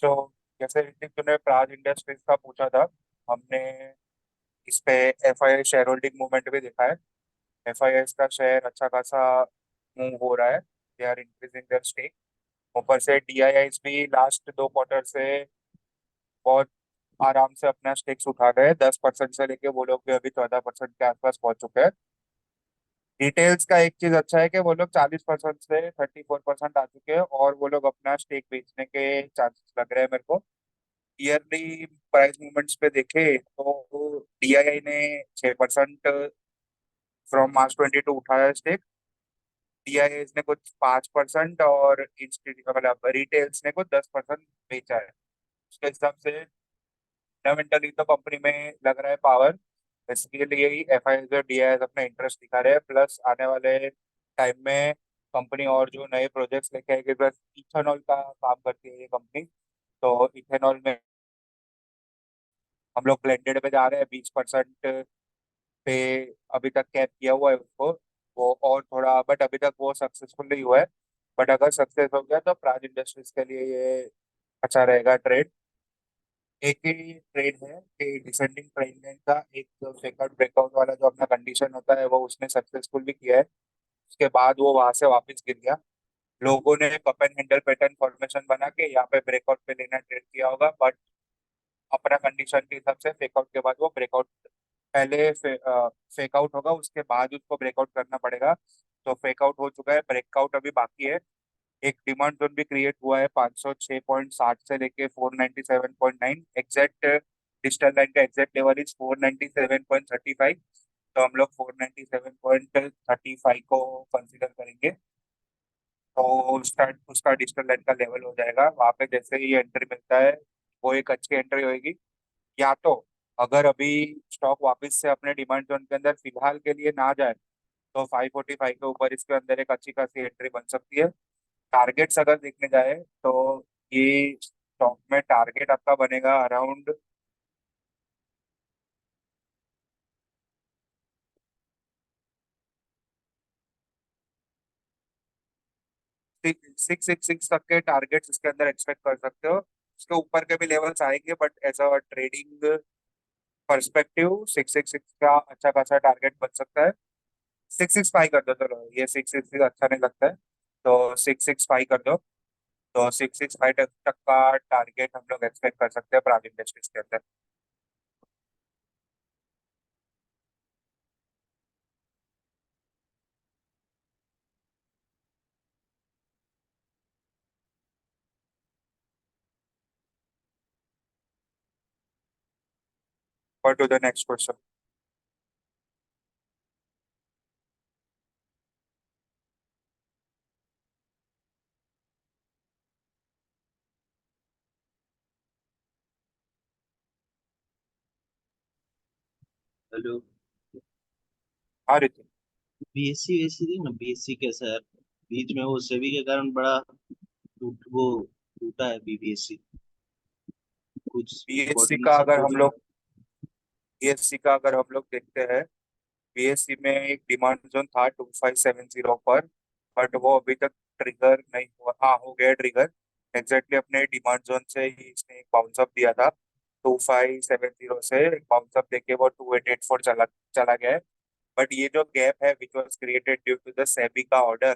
तो जैसे ऋतिक तूने प्राज इंडस्ट्रीज का पूछा था, हमने इस पे FII शेयर होल्डिंग मूवमेंट भी देखा है। FII का शेयर अच्छा खासा मूव हो रहा है, they are increasing their stake. ऊपर से DIIs भी लास्ट 2 क्वार्टर से बहुत आराम से अपना स्टेक्स उठा रहे हैं, 10% से लेके वो लोग भी अभी 14% के आसपास पहुंच चुके हैं। डिटेल्स का एक चीज अच्छा है कि वो लोग 40% से 34% आ चुके हैं और वो लोग अपना स्टेक बेचने के चांसेस लग रहे हैं मेरे को। ईयरली प्राइस मूवमेंट्स पे देखे तो DII ने 6% फ्रॉम मार्च 22 उठाया स्टेक। DII ने कुछ 5% और इंस्टीट्यूट मतलब रिटेल्स ने कुछ 10% बेचा है। उसके हिसाब से फंडामेंटली तो कंपनी में लग रहा है पावर। इसके लिए ही FI और DII अपना इंटरेस्ट दिखा रहे हैं। प्लस आने वाले टाइम में कंपनी और जो नए प्रोजेक्ट्स लेके आएगी, प्लस इथेनॉल का काम करती है ये कंपनी। तो इथेनॉल में हम लोग ब्लेंडेड पे जा रहे हैं 20% पे। अभी तक कैप किया हुआ है उसको, वो और थोड़ा, बट अभी तक वो सक्सेसफुल नहीं हुआ है। बट अगर सक्सेस हो गया तो प्राज इंडस्ट्रीज के लिए ये अच्छा रहेगा ट्रेड। एक ही ट्रेड है कि डिसेंडिंग ट्रेंड लाइन का एक फेकआउट ब्रेकआउट वाला जो अपना कंडीशन होता है वो उसने सक्सेसफुल भी किया है। उसके बाद वो वहां से वापस गिर गया। लोगों ने cup and handle pattern formation बना के यहाँ पे ब्रेकआउट पे लेना ट्रेड किया होगा, बट अपना कंडीशन के हिसाब से फेकआउट के बाद वो ब्रेकआउट, पहले फेकआउट होगा उसके बाद उसको ब्रेकआउट करना पड़ेगा। तो फेकआउट हो चुका है, ब्रेकआउट अभी बाकी है। एक डिमांड जोन भी क्रिएट हुआ है 506.60 से लेके 497.9 एग्जैक्ट। डिजिटल लाइन का एग्जैक्ट लेवल इज 497.35। तो हम लोग 497.35 को कंसिडर करेंगे। तो उसका उसका डिजिटल लाइन का लेवल हो जाएगा वहां पे। जैसे ही एंट्री मिलता है वो एक अच्छी एंट्री होगी। या तो अगर अभी स्टॉक वापस से अपने डिमांड जोन के अंदर फिलहाल के लिए ना जाए तो 545 के ऊपर इसके अंदर एक अच्छी खासी एंट्री बन सकती है। टारगेट्स अगर देखने जाए तो ये स्टॉक में टारगेट आपका बनेगा अराउंड 666 तक के टारगेट्स इसके अंदर एक्सपेक्ट कर सकते हो। उसके ऊपर के भी लेवल्स आएंगे, but as a trading perspective 666 का अच्छा खासा टारगेट बन सकता है। 665 कर दो, चलो ये 666 अच्छा नहीं लगता है, तो 665 कर दो। तो 665 तक का टारगेट हम लोग एक्सपेक्ट कर सकते हैं प्राइवेट इंडस्ट्रीज के अंदर। और to the next question. Hello. हाँ रितिक। बीएससी वैसी थी ना, बीएससी कैसा है? बीच में वो सेबी के कारण बड़ा वो टूटा है बीबीएससी। कुछ बीएससी कोऑर्डिनेट का अगर हम सपोर्ट। लोग बीएससी का अगर हम लोग देखते हैं, बीएससी में एक डिमांड जोन था 2570 पर, बट वो अभी तक ट्रिगर नहीं हुआ। हाँ, हो गया ट्रिगर। एग्जैक्टली अपने डिमांड जोन से ही इसने एक बाउंस अप दिया था। 2570 से एक बाउंस अप देके वो 2884 चला चला गया है। बट ये जो गैप है which was created due to the SEBI का ऑर्डर,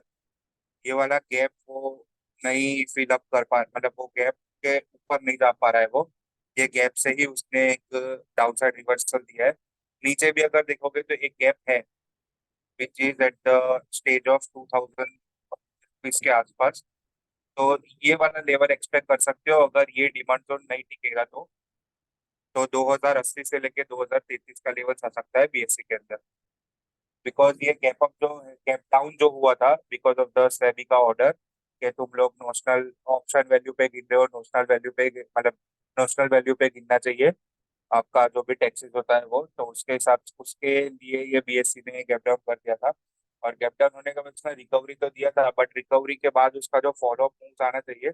ये वाला गैप वो नहीं फिल अप कर पा, मतलब वो गैप के ऊपर नहीं जा पा रहा है वो। ये गैप से ही उसने एक डाउन साइड रिवर्सल दिया है। नीचे भी अगर देखोगे तो एक गैप है which is at the stage of 2000 के आसपास। तो ये वाला लेवल एक्सपेक्ट कर सकते हो अगर ये डिमांड जोन नहीं टिकेगा तो 2080 से लेके 2033 का लेवल आ सकता है बीएससी के अंदर। बिकॉज ये गैप अप जो गैप डाउन जो हुआ था बिकॉज ऑफ द सेबी का ऑर्डर कि तुम लोग नोशनल ऑप्शन वैल्यू पे गिन रहे हो, नोशनल वैल्यू पे मतलब नोशनल वैल्यू पे गिनना चाहिए आपका जो भी टैक्सेस होता है वो। तो उसके हिसाब से उसके लिए ये बीएससी ने गैप डाउन कर दिया था। और गैप डाउन होने के बाद उसने रिकवरी तो दिया था, बट रिकवरी के बाद उसका जो फॉलो अप मूव आना चाहिए,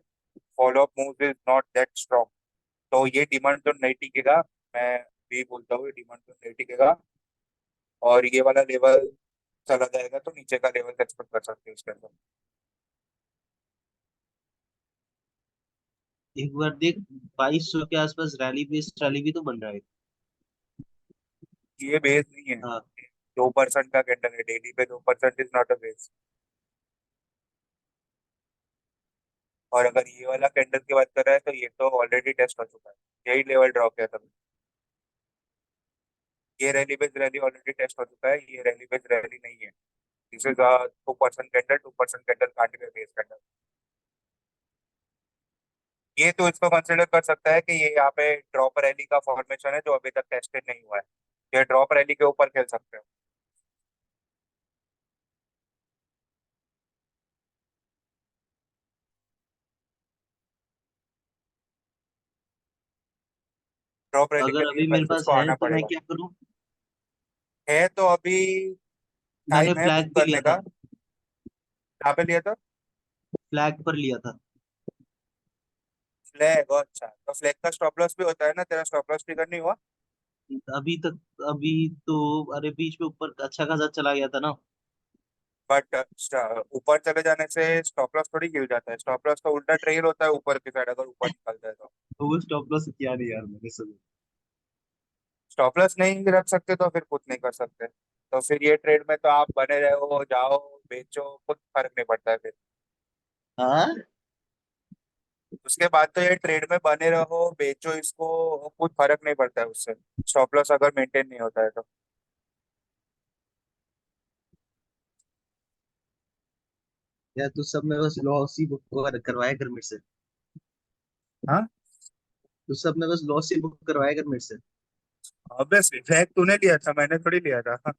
follow up move is not that strong. तो ये डिमांड तो नहीं टिकेगा। मैं भी बोलता हूँ ये डिमांड तो नहीं टिकेगा। और ये वाला लेवल चला जाएगा तो नीचे का लेवल एक्सपेक्ट कर सकते हैं इसके अंदर। एक बार देख, 2200 के आसपास रैली बेस्ड रैली भी तो बन रहा है। ये बेस नहीं है। हाँ। 2% का कैंडल है, डेली पे 2% इज नॉट अ बेस। और अगर ये वाला कैंडल की बात कर रहा है तो ये तो ऑलरेडी टेस्ट हो चुका है, यही लेवल ड्रॉ किया था। ये rally based rally already test हो चुका है, ये रैली बेस्ड रैली नहीं है। This is 2% candle, 2% candle can't में बेस कैंडल। ये तो इसको कंसिडर कर सकता है कि ये यहाँ पे ड्रॉप रैली का फॉर्मेशन है जो अभी तक टेस्टेड नहीं हुआ है। ये ड्रॉप रैली के ऊपर खेल सकते हो। ड्रॉप रैली के अगर लिए अभी मेरे पहले पास उसको है आना तो मैं पड़ेगा। क्या करूं? है तो अभी मैंने टाइम है बुक फ्लैग पे लिया करने था। का। कहाँ पे लिया था? फ्लैग पर लिया था। फ्लैग, अच्छा तो फ्लैग का स्टॉप लॉस भी होता है ना, तेरा स्टॉप लॉस ट्रिगर नहीं हुआ? अभी तक, अभी तो, अरे बीच में ऊपर अच्छा खासा चला गया था ना। बट ऊपर चले जाने से स्टॉप लॉस थोड़ी गिर जाता है, स्टॉप लॉस तो उल्टा ट्रेल होता है ऊपर की साइड, अगर ऊपर निकलता है तो। तो वो स्टॉप लॉस किया नहीं यार मैंने सब। स्टॉप लॉस नहीं रख सकते तो फिर कुछ नहीं कर सकते, तो फिर ये ट्रेड में तो आप बने रहो, जाओ बेचो, कुछ फर्क नहीं पड़ता है फिर। हाँ। उसके बाद तो ये ट्रेड में बने रहो, बेचो इसको, कुछ फर्क नहीं पड़ता है उससे, स्टॉप लॉस अगर मेंटेन नहीं होता है तो। यार तू सब में बस लॉस ही बुक करवाया कर मेरे से। हाँ, तू सब में बस लॉस ही बुक करवाया कर मेरे से। ऑब्वियसली फ्लैग तूने लिया था, मैंने थोड़ी लिया था।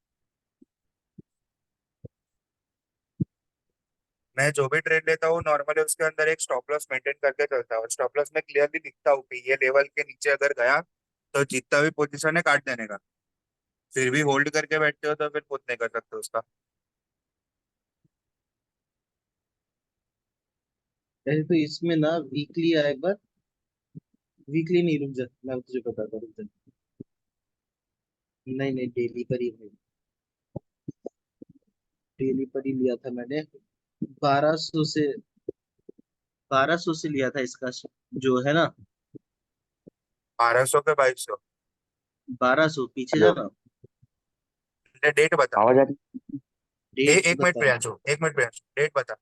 मैं जो भी ट्रेड लेता हूँ नॉर्मली उसके अंदर एक स्टॉप लॉस मेंटेन करके चलता है, और स्टॉप लॉस में क्लियरली दिखता हूँ कि ये लेवल के नीचे अगर गया तो जितना भी पोजीशन है काट देने का। फिर भी होल्ड करके बैठते हो तो फिर कुछ नहीं कर सकते उसका। अरे तो इसमें ना वीकली आया एक बार। वीकली नहीं, रुक जा मैं तुझे बताता हूँ, रुक जा। नहीं नहीं, डेली पर ही है। डेली पर ही लिया था मैंने। 1200 से, 1200 से लिया था इसका, जो है ना। 1200 पे 2200? 1200 पीछे हेलो। जाना। डेट बता। आवाज आ रही डेट एक मिनट बता। प्रियांशु, एक मिनट प्रियांशु, डेट बता।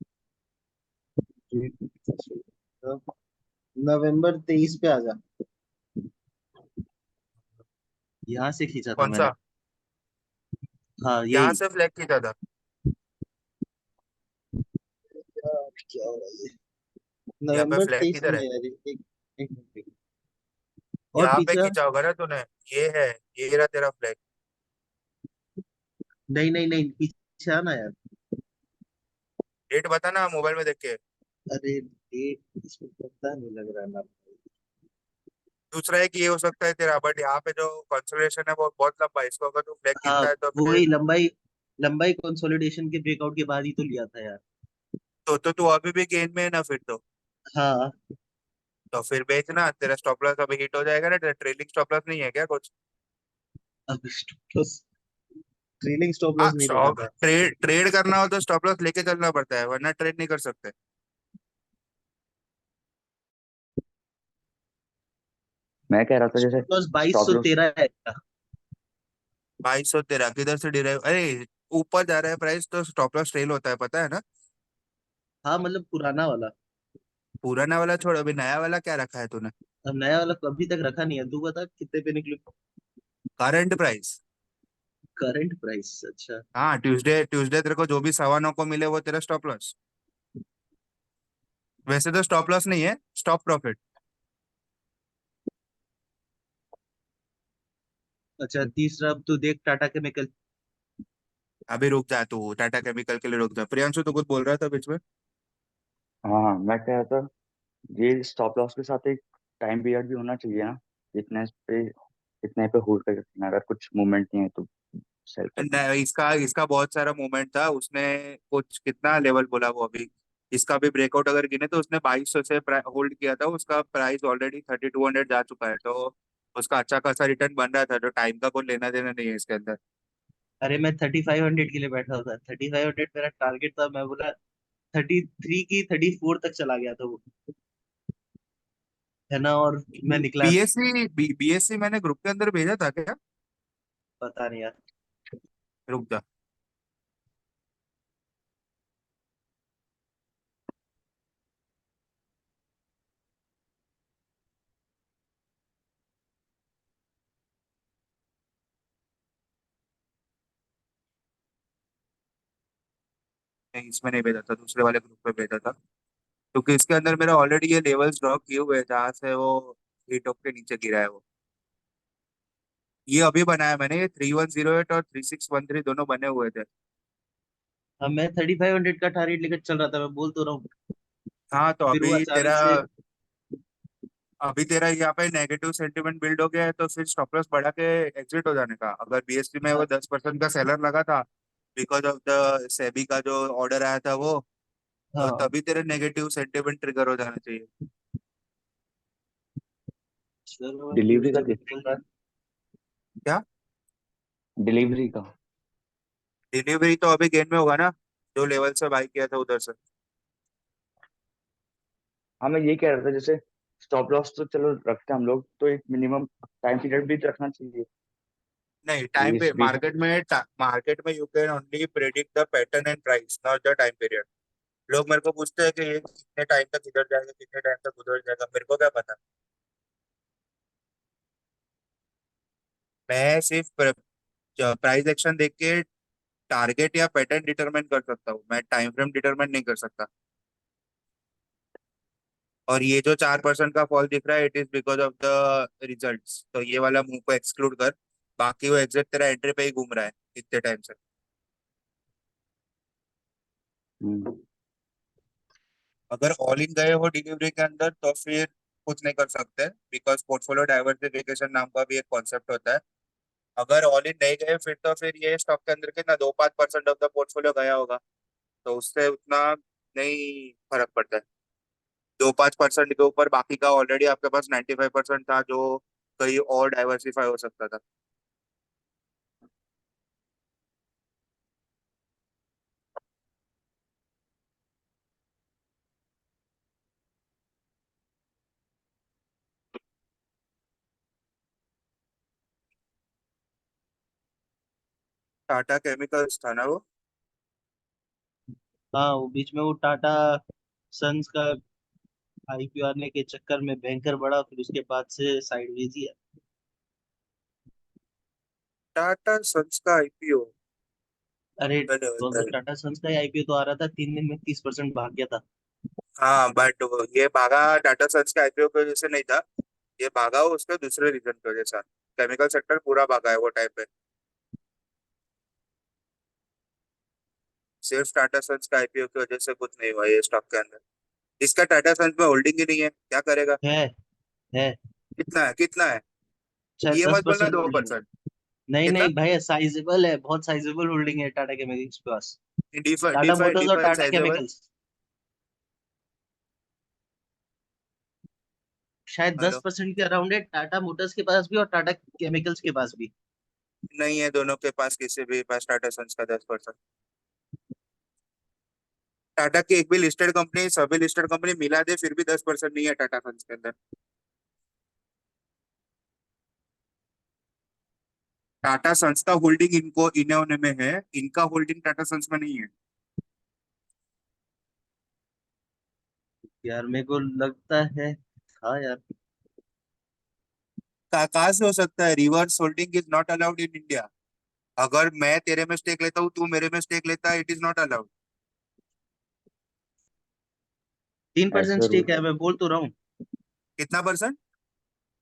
नवंबर 23 पे आ जा। यहाँ से खींचा था कौन मैंने। सा? हाँ यहाँ यही। से फ्लैग खींचा था? यार, क्या हो रहा है? यहाँ पे नवंबर फ्लैग 23 किधर में है? यार, एक मिनट। और यहाँ पे पीछे। खींचा होगा ना तूने। ये है, ये रहा तेरा फ्लैग। नहीं नहीं नहीं, पीछे आना यार। डेट बता ना मोबाइल में देख के। अरे डेट इसमें पता नहीं लग रहा ना। दूसरा है कि ये हो सकता है तेरा, बट यहाँ पे जो कंसोलिडेशन है वो बहुत लंबा है, इसको अगर तू फ्लैग हाँ, खींचता है तो फिर। वही लंबाई। लंबाई कंसोलिडेशन के ब्रेकआउट के बाद ही तो लिया था यार। तो तू अभी भी गेम में है ना फिर हाँ। तो फिर बेचना, तेरा स्टॉप लॉस अभी हिट हो जाएगा ना, तेरा ट्रेलिंग स्टॉप लॉस नहीं है क्या कुछ? अब स्टॉप लॉस, ट्रेलिंग स्टॉप हाँ, लॉस नहीं रखा स्टॉप था। ट्रेड ट्रेड करना हो तो स्टॉप लॉस लेके चलना पड़ता है, वरना ट्रेड नहीं कर सकते। मैं कह रहा था जैसे स्टॉप लॉस बाईस स्टॉप सौ लॉस। तेरह है इसका। 2213 किधर से डिराइव, अरे ऊपर जा रहा है प्राइस तो स्टॉप लॉस ट्रेल होता है, पता है ना? हाँ मतलब पुराना वाला। पुराना वाला छोड़, अभी नया वाला क्या रखा है तूने? अब नया वाला अभी तक रखा नहीं है, तू बता कितने पे निकले। Current price. करंट प्राइस, अच्छा। हाँ, ट्यूसडे ट्यूसडे तेरे को जो भी 9:15 को मिले वो तेरा स्टॉप लॉस। वैसे तो स्टॉप लॉस नहीं है, स्टॉप प्रॉफिट। अच्छा तीसरा, अब तू देख टाटा केमिकल। अभी रुक जा तू, टाटा केमिकल के लिए रुक जा। प्रियांशु तो कुछ बोल रहा था बीच में। हाँ हाँ, मैं कह रहा था ये स्टॉप लॉस के साथ एक टाइम पीरियड भी होना चाहिए ना। इतने इतने पे होल्ड कर सकते हैं, अगर कुछ मूवमेंट नहीं है तो सेल कर दें। इसका इसका बहुत सारा मूवमेंट था, उसने कुछ कितना लेवल बोला वो अभी। इसका भी ब्रेकआउट अगर गिने तो उसने 2200 से होल्ड किया था, उसका प्राइस ऑलरेडी 3200 जा चुका है, तो उसका अच्छा खासा रिटर्न बन रहा था, तो टाइम का कोई लेना देना नहीं है इसके अंदर। अरे मैं 3500 के लिए बैठा हुआ था, 3500 मेरा टारगेट था, मैं बोला 33 की 34 तक चला गया था वो। है ना, और मैं निकला नहीं। बीएससी बीएससी मैंने ग्रुप के अंदर भेजा था क्या? पता नहीं यार। रुक जा। नहीं, इसमें नहीं भेजा था, दूसरे वाले ग्रुप में भेजा था, क्योंकि इसके अंदर मेरा ऑलरेडी ये लेवल्स ड्रॉ किए हुए हैं जहाँ से वो हीट ऑफ के नीचे गिरा है वो। ये अभी बनाया मैंने, ये 3108 और 3613 दोनों बने हुए थे। हाँ, मैं 3500 का टारगेट लेकर चल रहा था, मैं बोल तो रहा हूँ। हाँ तो फिर वो अभी तेरा, अचानक से। यहाँ पे नेगेटिव सेंटिमेंट बिल्ड हो गया है, तो फिर स्टॉप लॉस बढ़ा के एग्जिट हो जाने का। अगर बीएसपी में वो हाँ 10% का सेलर लगा था बिकॉज ऑफ द सेबी का जो ऑर्डर आया था वो, तो हाँ। तभी तेरे नेगेटिव सेंटिमेंट ट्रिगर हो जाना चाहिए। चलो फिर डिलीवरी का तो देख चल रहा है। क्या? डिलीवरी का। डिलीवरी तो अभी गेन में होगा ना, जो लेवल से बाई किया था उधर से। हाँ मैं ये कह रहा था, जैसे स्टॉप लॉस तो चलो रखते हैं हम लोग, तो एक मिनिमम टाइम पीरियड भी तो रखना चाहिए नहीं, कि टाइम पे इस बीच में। मार्केट में you can only predict the pattern and price, not the time period. लोग मेरे को पूछते हैं कि ये कितने टाइम तक इधर जाएगा, कितने टाइम तक उधर जाएगा, मेरे को क्या पता। मैं सिर्फ प्राइस एक्शन देख के टारगेट या पैटर्न डिटरमाइन कर सकता हूँ, मैं टाइम फ्रेम डिटरमाइन नहीं कर सकता। और ये जो 4% का फॉल दिख रहा है, it is because of the results, तो ये वाला मूव को एक्सक्लूड कर, बाकी वो एग्जैक्ट तेरा एंट्री पे ही घूम रहा है इतने टाइम से। हम्म। अगर ऑल इन गए हो डिलीवरी के अंदर तो फिर कुछ नहीं कर सकते, बिकॉज पोर्टफोलियो डाइवर्सिफिकेशन नाम का भी एक कॉन्सेप्ट होता है। अगर ऑल इन नहीं गए फिर तो फिर ये स्टॉक के अंदर कितना 2-5% ऑफ द पोर्टफोलियो गया होगा, तो उससे उतना नहीं फर्क पड़ता है। 2-5% के ऊपर बाकी का ऑलरेडी आपके पास 95% था, जो कहीं और डाइवर्सिफाई हो सकता था। टाटा केमिकल्स था ना वो? हाँ, वो बीच में वो टाटा सन्स का आईपीओ आने के चक्कर में बैंकर बढ़ा, फिर उसके बाद से साइडवेज ही है। टाटा सन्स का आईपीओ? अरे, मैंने तो बताया। टाटा सन्स का आईपीओ तो आ रहा था, 3 दिन में 30% भाग गया था। हाँ बट ये भागा टाटा सन्स के आईपीओ की वजह से नहीं था, ये भागा वो उसके दूसरे रीजन की वजह से। केमिकल सेक्टर पूरा भागा है वो टाइम पे, सिर्फ टाटा सन्स का आईपीओ की वजह से कुछ नहीं हुआ ये स्टॉक के अंदर। इसका टाटा सन्स में होल्डिंग ही नहीं है, क्या करेगा? है है कितना है, कितना है? शायद ये दस मत बोलना परसेंट दो होल्डिंग है। परसेंट नहीं कितना? नहीं भाई, साइजेबल है, बहुत साइजेबल होल्डिंग है टाटा केमिकल्स के पास। डिफाइन टाटा डिफाइन मोटर्स और डिफाइन टाटा साइजेबल। केमिकल्स। शायद दस हेलो। परसेंट के अराउंड है टाटा मोटर्स के पास भी और टाटा केमिकल्स के पास भी। नहीं है दोनों के पास, किसी भी पास टाटा सन्स का 10%। टाटा की एक भी लिस्टेड कंपनी, सभी लिस्टेड कंपनी मिला दे फिर भी 10% नहीं है टाटा सन्स के अंदर। टाटा सन्स का होल्डिंग इनको इन्होंने में है, इनका होल्डिंग टाटा सन्स में नहीं है। यार मेरे को लगता है। हाँ यार। कहाँ से हो सकता है? Reverse holding is not allowed in India. अगर मैं तेरे में स्टेक लेता हूँ, तू मेरे में स्टेक लेता है, इट इज नॉट अलाउड। 3% ऐसे रूल स्टेक है, है। मैं बोल तो रहा हूँ। कितना परसेंट?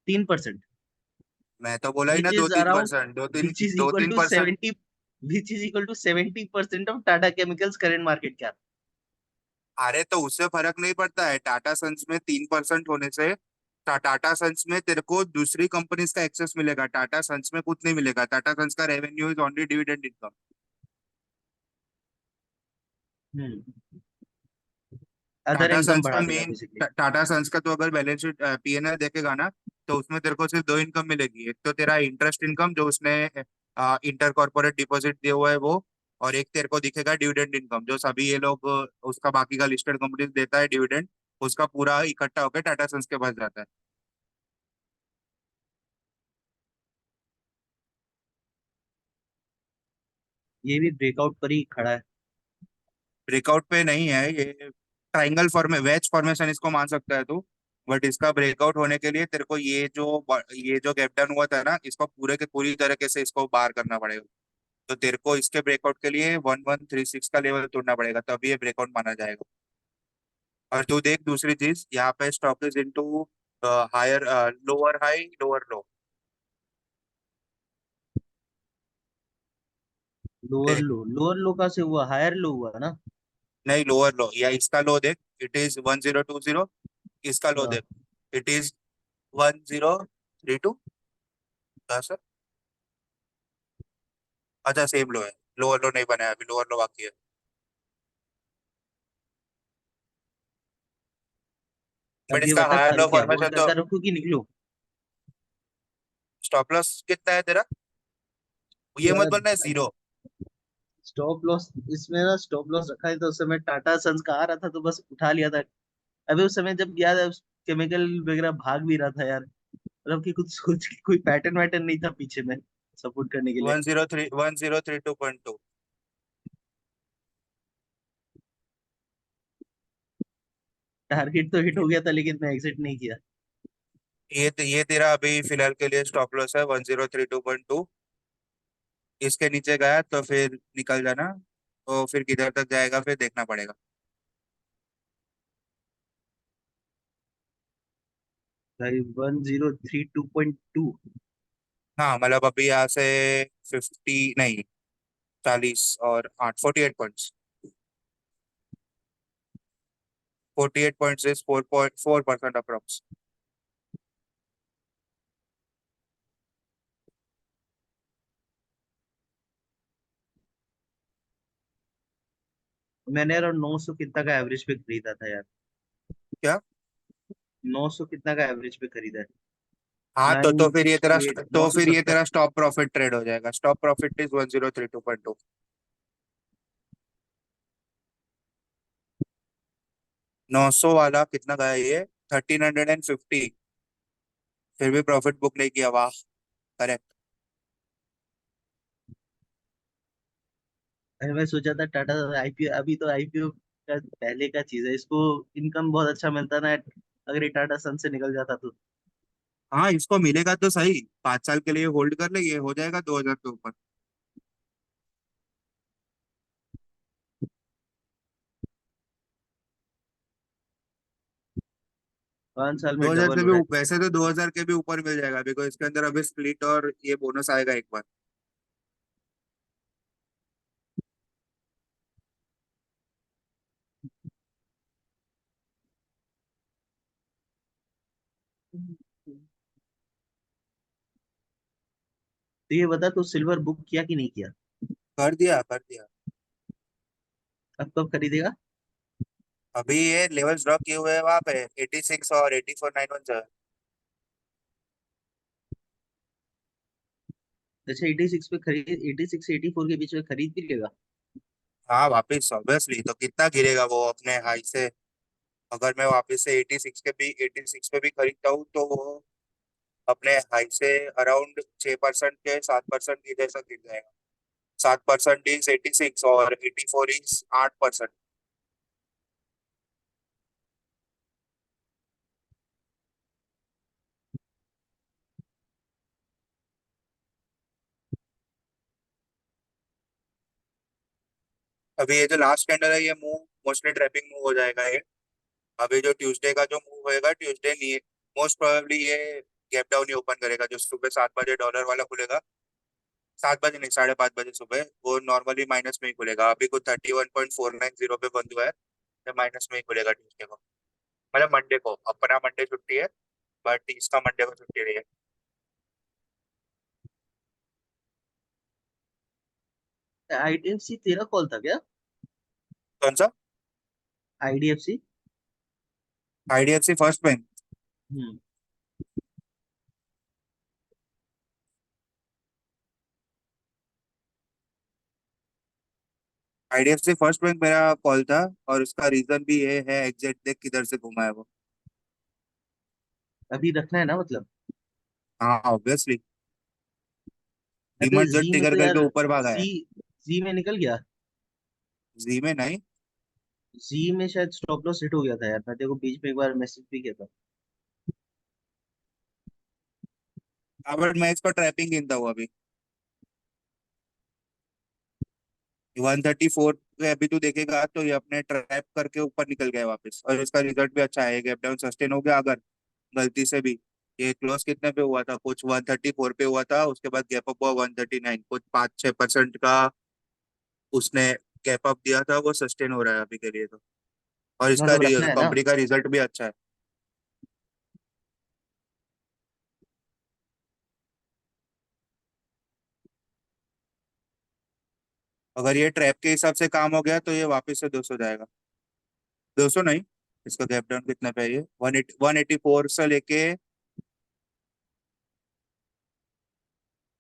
3%। मैं तो बोला ही विच ना, दो इज तीन अराउंड परसेंट विच इज दो इक्वल तीन to percent 70, which is equal to 70% of Tata chemicals current market cap. अरे तो उससे फर्क नहीं पड़ता है, टाटा सन्स में 3% होने से टाटा सन्स में तेरे को दूसरी कंपनीज का एक्सेस मिलेगा, टाटा सन्स में कुछ नहीं मिलेगा। टाटा सन्स का revenue is only dividend income. Hmm. Other Tata income sons का बढ़ा देगा मेन, बेसिकली। टाटा सन्स का तो अगर बैलेंस शीट पीएनएल देखेगा ना, तो उसमें तेरे को सिर्फ दो इनकम मिलेगी। एक तो तेरा इंटरेस्ट इनकम जो उसने इंटर कॉर्पोरेट डिपॉजिट दिया हुआ है वो, और एक तेरे को दिखेगा डिविडेंड इनकम, जो सभी ये लोग उसका बाकी का लिस्टेड कंपनीज देता है डिविडेंड, उसका पूरा इकट्ठा होकर टाटा सन्स के पास जाता है। ये भी ब्रेकआउट पर ही खड़ा है। ब्रेकआउट पे नहीं है ये, ट्राइंगल फॉर्मे वेज फॉर्मेशन इसको मान सकता है तू। बट इसका ब्रेकआउट होने के लिए तेरे को ये जो गैप डाउन हुआ था ना, इसको पूरे के पूरी तरीके से इसको बार करना पड़ेगा। तो तेरे को इसके ब्रेकआउट के लिए 1136 का लेवल तोड़ना पड़ेगा, तभी ये ब्रेकआउट माना जाएगा। और तू देख दूसरी चीज, यहाँ पे stock is into higher, lower high lower low. Lower low का से हुआ, हायर लो हुआ ना। नहीं, लोअर लो, या इसका लो देख, इट इज 1020। इसका लो हाँ, देख, इट इज 1032। सर, अच्छा सेम लो है। लोअर लो नहीं बनाया अभी, लोअर लो बाकी है। बट अब ये इसका बता हायर कल लो क्या फॉर्मेशन होल्ड तो। करता रखूं कि निकलूं। स्टॉप लॉस कितना है तेरा? ये मत यार बोलना है जीरो। स्टॉप लॉस, इसमें ना स्टॉप लॉस रखा है तो उस समय टाटा सन्स का आ रहा था तो बस उठा लिया था। अभी उस समय जब याद है केमिकल वगैरह भाग भी रहा था यार, मतलब कि कुछ सोच के कोई पैटर्न वैटर्न नहीं था पीछे में सपोर्ट करने के लिए। 1032.2। टारगेट तो हिट हो गया था लेकिन मैं एग्जिट नहीं किया। ये तेरा अभी फिलहाल के लिए स्टॉप लॉस है 1032.2। इसके नीचे गया तो फिर निकल जाना। तो फिर किधर तक जाएगा फिर देखना पड़ेगा। भाई 1032.2। हाँ मतलब अभी यहाँ से 50 नहीं, 40 और 8, 48 पॉइंट्स। 48 points is 4.4% approx. मैंने यार 900 कितना का एवरेज पे खरीदा था यार। क्या? 900 कितना का एवरेज पे खरीदा है। हाँ तो नाइन फिर ये तेरा सिक्सटी एट तो नौ सौ फिर ये सत्तर तेरा स्टॉप प्रॉफिट ट्रेड हो जाएगा। Stop profit is 1032.2। 900 वाला कितना का है ये? 1350। फिर भी प्रॉफिट बुक नहीं किया, वाह। करेक्ट। अरे मैं सोचा था टाटा आईपीओ, अभी तो आईपीओ का पहले का चीज है, इसको इनकम बहुत अच्छा मिलता ना अगर ये टाटा सन से निकल जाता तो। हाँ इसको मिलेगा तो सही, 5 साल के लिए होल्ड कर ले, ये हो जाएगा 2000 के ऊपर। 5 साल में 2000 डबल से हो भी रहा वैसे तो 2000 के भी ऊपर मिल जाएगा, बिकॉज इसके अंदर अभी स्प्लिट और ये बोनस आएगा एक बार। है। तो ये बता तू सिल्वर बुक किया कि नहीं किया। कर दिया कर दिया। अब कब खरीदेगा। अभी ये लेवल्स ड्रॉप किए हुए हैं वहां पे, 86 और 84,917। अच्छा 86 पे खरीद, 86 से 84 के बीच में खरीद भी लेगा। हाँ वापिस ऑब्वियसली, तो कितना गिरेगा वो अपने हाई से? अगर मैं वापस से 86 पे भी खरीदता हूँ तो वो अपने हाई से अराउंड 6% के 7% की जैसा गिर जाएगा। 7% इज 86 और 84 इज 8%। अभी ये जो लास्ट कैंडल है ये मूव मोस्टली ट्रैपिंग मूव हो जाएगा ये। अभी जो ट्यूसडे का जो मूव होएगा, ट्यूसडे नहीं, मोस्ट प्रोबेबली ये गैप डाउन ही ओपन करेगा। जो सुबह 7 बजे डॉलर वाला खुलेगा, 7 बजे नहीं, 5:30 बजे सुबह, वो नॉर्मली माइनस में ही खुलेगा। अभी कुछ 31.490 पे बंद हुआ है, तो माइनस में ही खुलेगा ट्यूसडे को। मतलब मंडे को, अपना मंडे छुट्टी है, बट इसका मंडे को छुट्टी नहीं है। आईडीएफसी तेरा कॉल था क्या। कौन सा? आईडीएफसी। IDFC first bank. हम्म। आईडीएफसी फर्स्ट बैंक मेरा कॉल था, और उसका रीजन भी ये है, एग्जैक्ट देख किधर से घुमा है वो। अभी रखना है ना मतलब। हाँ ऑब्वियसली, अबे डिमांड जो जी में ट्रिगर तो करके यार ऊपर भागा सी है। जी में निकल गया। जी में नहीं। जी में शायद स्टॉप लॉस हिट हो गया था यार, मैं तेरे को बीच में एक बार मैसेज भी किया था। हाँ बट मैं इसका ट्रैपिंग गिनता हूँ अभी। 134 पे अभी तू देखेगा तो ये अपने ट्रैप करके ऊपर निकल गया है वापस, और इसका रिजल्ट भी अच्छा है, गैप डाउन सस्टेन हो गया। अगर गलती से भी ये क्लोज कितने पे हुआ था, कुछ 134 पे हुआ था, उसके बाद गैप अप हुआ 139, कुछ 5-6% का उसने गैप अप दिया था, वो सस्टेन हो रहा है अभी के लिए तो। और इसका मतलब रखना है ना। कंपनी का रिजल्ट भी अच्छा है। अगर ये ट्रैप के हिसाब से काम हो गया तो ये वापस से 200 जाएगा। 200 नहीं, इसका गैप डाउन कितना पे है ये, 184 से लेके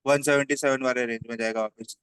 177 वाले रेंज में जाएगा वापस।